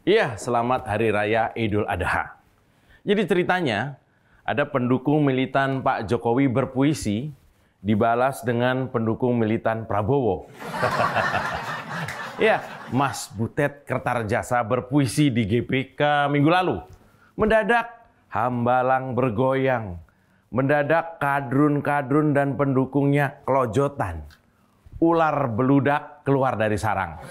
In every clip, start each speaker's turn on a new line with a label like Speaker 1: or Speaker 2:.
Speaker 1: Iya, selamat Hari Raya Idul Adha. Jadi ceritanya, ada pendukung militan Pak Jokowi berpuisi, dibalas dengan pendukung militan Prabowo. Ya, Mas Butet Kertarjasa berpuisi di GBK minggu lalu. Mendadak hambalang bergoyang. Mendadak kadrun-kadrun dan pendukungnya kelojotan. Ular beludak keluar dari sarang.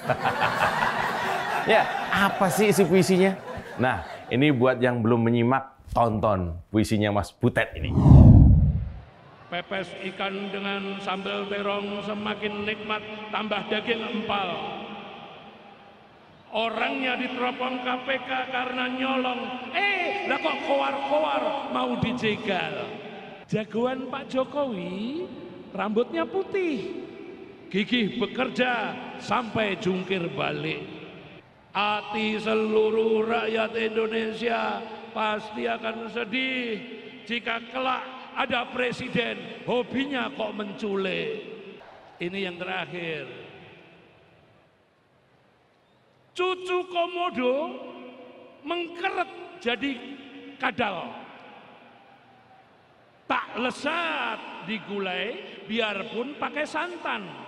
Speaker 1: Ya, apa sih isi puisinya? Nah, ini buat yang belum menyimak, tonton puisinya Mas Butet ini.
Speaker 2: Pepes ikan dengan sambal terong semakin nikmat, tambah daging empal. Orangnya diteropong KPK karena nyolong. Lah kok kowar-kowar mau dijegal. Jagoan Pak Jokowi, rambutnya putih. Gigih bekerja sampai jungkir balik. Hati seluruh rakyat Indonesia pasti akan sedih jika kelak ada presiden hobinya kok menculik. Ini yang terakhir. Cucu komodo mengkeret jadi kadal. Tak lesat digulai biarpun pakai santan.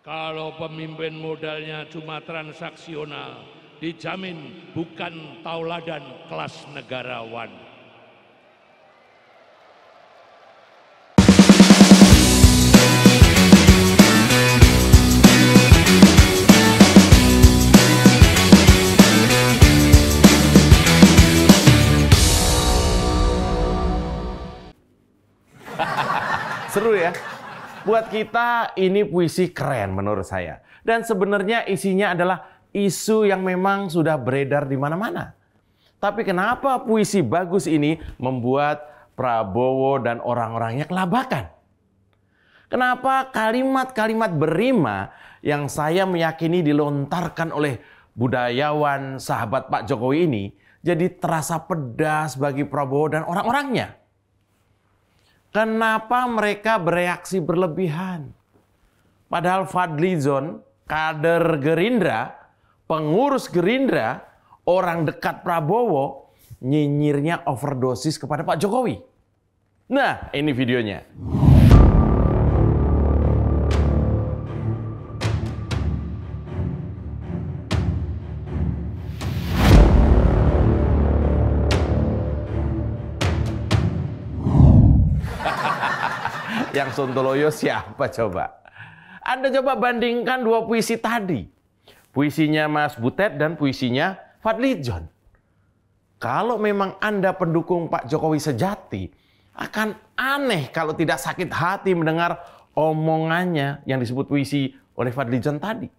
Speaker 2: Kalau pemimpin modalnya cuma transaksional, dijamin bukan tauladan kelas negarawan.
Speaker 1: Seru ya? Buat kita ini puisi keren menurut saya. Dan sebenarnya isinya adalah isu yang memang sudah beredar di mana-mana. Tapi kenapa puisi bagus ini membuat Prabowo dan orang-orangnya kelabakan? Kenapa kalimat-kalimat berima yang saya meyakini dilontarkan oleh budayawan sahabat Pak Jokowi ini jadi terasa pedas bagi Prabowo dan orang-orangnya? Kenapa mereka bereaksi berlebihan? Padahal Fadlizon, kader Gerindra, pengurus Gerindra, orang dekat Prabowo, nyinyirnya overdosis kepada Pak Jokowi. Nah, ini videonya. Yang sontoloyo siapa coba? Anda coba bandingkan dua puisi tadi. Puisinya Mas Butet dan puisinya Fadlizon. Kalau memang Anda pendukung Pak Jokowi sejati, akan aneh kalau tidak sakit hati mendengar omongannya yang disebut puisi oleh Fadlizon tadi.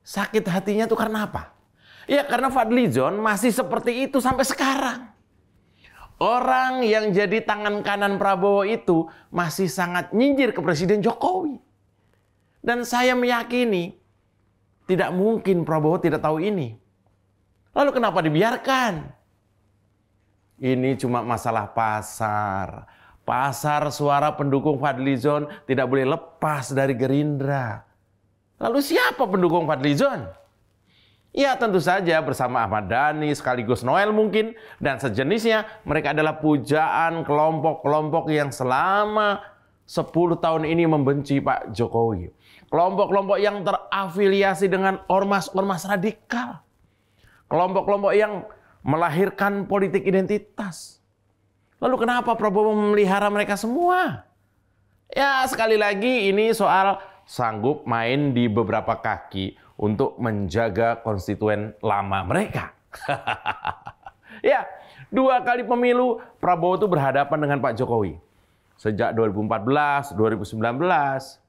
Speaker 1: Sakit hatinya itu karena apa? Ya karena Fadlizon masih seperti itu sampai sekarang. Orang yang jadi tangan kanan Prabowo itu masih sangat nyinyir ke Presiden Jokowi. Dan saya meyakini tidak mungkin Prabowo tidak tahu ini. Lalu kenapa dibiarkan? Ini cuma masalah pasar. Pasar suara pendukung Fadlizon tidak boleh lepas dari Gerindra. Lalu siapa pendukung Fadlizon? Ya tentu saja bersama Ahmad Dhani sekaligus Noel mungkin dan sejenisnya, mereka adalah pujaan kelompok-kelompok yang selama 10 tahun ini membenci Pak Jokowi. Kelompok-kelompok yang terafiliasi dengan ormas-ormas radikal. Kelompok-kelompok yang melahirkan politik identitas. Lalu kenapa Prabowo memelihara mereka semua? Ya sekali lagi ini soal sanggup main di beberapa kaki untuk menjaga konstituen lama mereka. Ya, 2 kali pemilu Prabowo itu berhadapan dengan Pak Jokowi. Sejak 2014, 2019.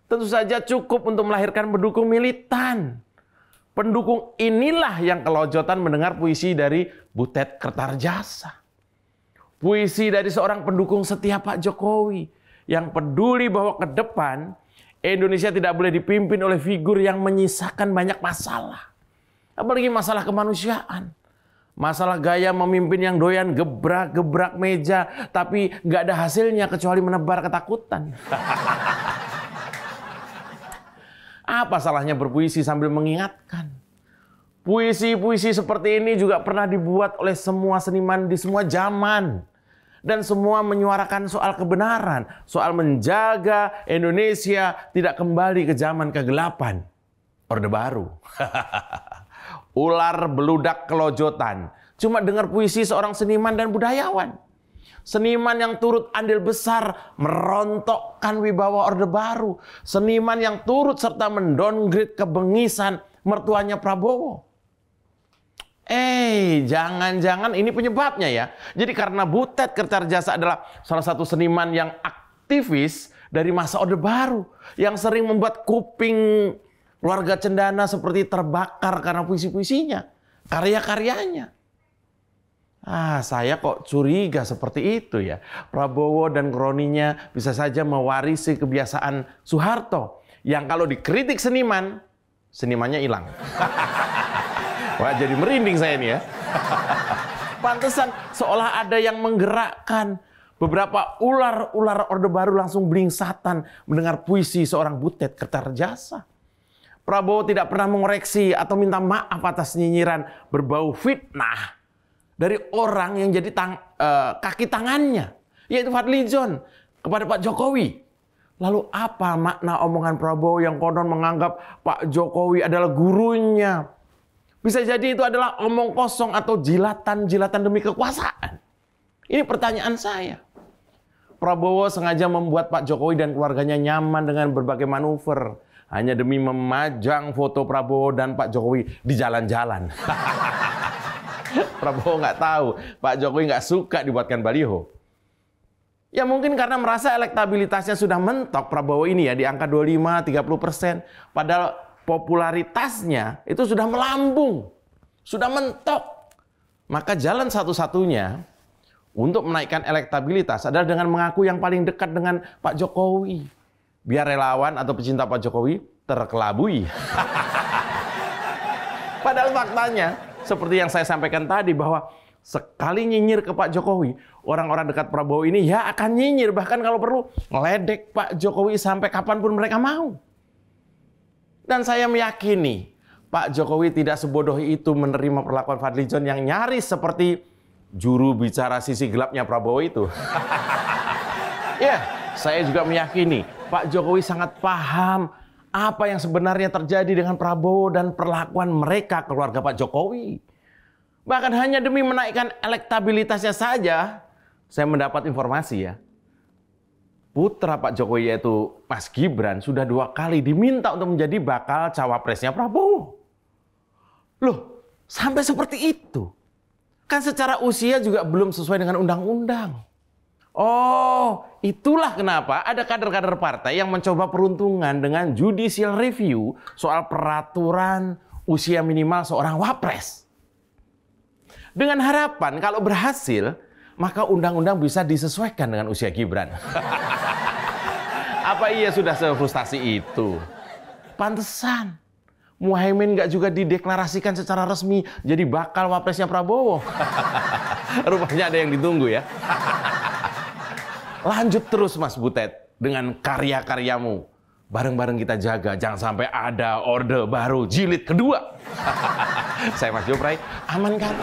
Speaker 1: Tentu saja cukup untuk melahirkan pendukung militan. Pendukung inilah yang kelojotan mendengar puisi dari Butet Kertarjasa. Puisi dari seorang pendukung setia Pak Jokowi yang peduli bahwa ke depan Indonesia tidak boleh dipimpin oleh figur yang menyisakan banyak masalah. Apalagi masalah kemanusiaan. Masalah gaya memimpin yang doyan gebrak-gebrak meja, tapi nggak ada hasilnya kecuali menebar ketakutan.
Speaker 3: Apa salahnya berpuisi sambil mengingatkan?
Speaker 1: Puisi-puisi seperti ini juga pernah dibuat oleh semua seniman di semua zaman. Dan semua menyuarakan soal kebenaran, soal menjaga Indonesia tidak kembali ke zaman kegelapan. Orde Baru. Ular beludak kelojotan. Cuma dengar puisi seorang seniman dan budayawan. Seniman yang turut andil besar merontokkan wibawa Orde Baru. Seniman yang turut serta mendowngrade kebengisan mertuanya Prabowo. Jangan-jangan ini penyebabnya ya. Jadi karena Butet Kertajasa adalah salah satu seniman yang aktivis dari masa Orde Baru. Yang sering membuat kuping keluarga Cendana seperti terbakar karena puisi-puisinya. Karya-karyanya. Saya kok curiga seperti itu ya. Prabowo dan kroninya bisa saja mewarisi kebiasaan Soeharto. Yang kalau dikritik seniman, senimannya hilang. Wah, jadi merinding saya ini ya. Pantesan seolah ada yang menggerakkan. Beberapa ular Orde Baru langsung belingsatan mendengar puisi seorang Butet Kertajasa. Prabowo tidak pernah mengoreksi atau minta maaf atas nyinyiran berbau fitnah dari orang yang jadi kaki tangannya, yaitu Fadlizon kepada Pak Jokowi. Lalu apa makna omongan Prabowo yang konon menganggap Pak Jokowi adalah gurunya? Bisa jadi itu adalah omong kosong atau jilatan-jilatan demi kekuasaan. Ini pertanyaan saya. Prabowo sengaja membuat Pak Jokowi dan keluarganya nyaman dengan berbagai manuver. Hanya demi memajang foto Prabowo dan Pak Jokowi di jalan-jalan. Prabowo nggak tahu, Pak Jokowi nggak suka dibuatkan baliho. Ya mungkin karena merasa elektabilitasnya sudah mentok Prabowo ini ya di angka 25-30%. Padahal popularitasnya itu sudah melambung, sudah mentok. Maka jalan satu-satunya untuk menaikkan elektabilitas adalah dengan mengaku yang paling dekat dengan Pak Jokowi. Biar relawan atau pecinta Pak Jokowi terkelabui. Padahal faktanya, seperti yang saya sampaikan tadi, bahwa sekali nyinyir ke Pak Jokowi, orang-orang dekat Prabowo ini ya akan nyinyir. Bahkan kalau perlu ngeledek Pak Jokowi sampai kapanpun mereka mau. Dan saya meyakini Pak Jokowi tidak sebodoh itu menerima perlakuan Fadlizon yang nyaris seperti juru bicara sisi gelapnya Prabowo itu. Ya, saya juga meyakini Pak Jokowi sangat paham apa yang sebenarnya terjadi dengan Prabowo dan perlakuan mereka keluarga Pak Jokowi. Bahkan hanya demi menaikkan elektabilitasnya saja, saya mendapat informasi ya. Putra Pak Jokowi yaitu Mas Gibran sudah 2 kali diminta untuk menjadi bakal cawapresnya Prabowo. Loh, sampai seperti itu. Kan secara usia juga belum sesuai dengan undang-undang. Oh, itulah kenapa ada kader-kader partai yang mencoba peruntungan dengan judicial review soal peraturan usia minimal seorang wapres. Dengan harapan kalau berhasil, maka undang-undang bisa disesuaikan dengan usia Gibran. Apa iya sudah sefrustasi itu? Pantesan Muhaimin nggak juga dideklarasikan secara resmi jadi bakal wapresnya Prabowo. Rupanya ada yang ditunggu ya. Lanjut terus Mas Butet dengan karya-karyamu. Bareng-bareng kita jaga, jangan sampai ada Orde Baru jilid kedua. Saya Mas Jopray, aman kan?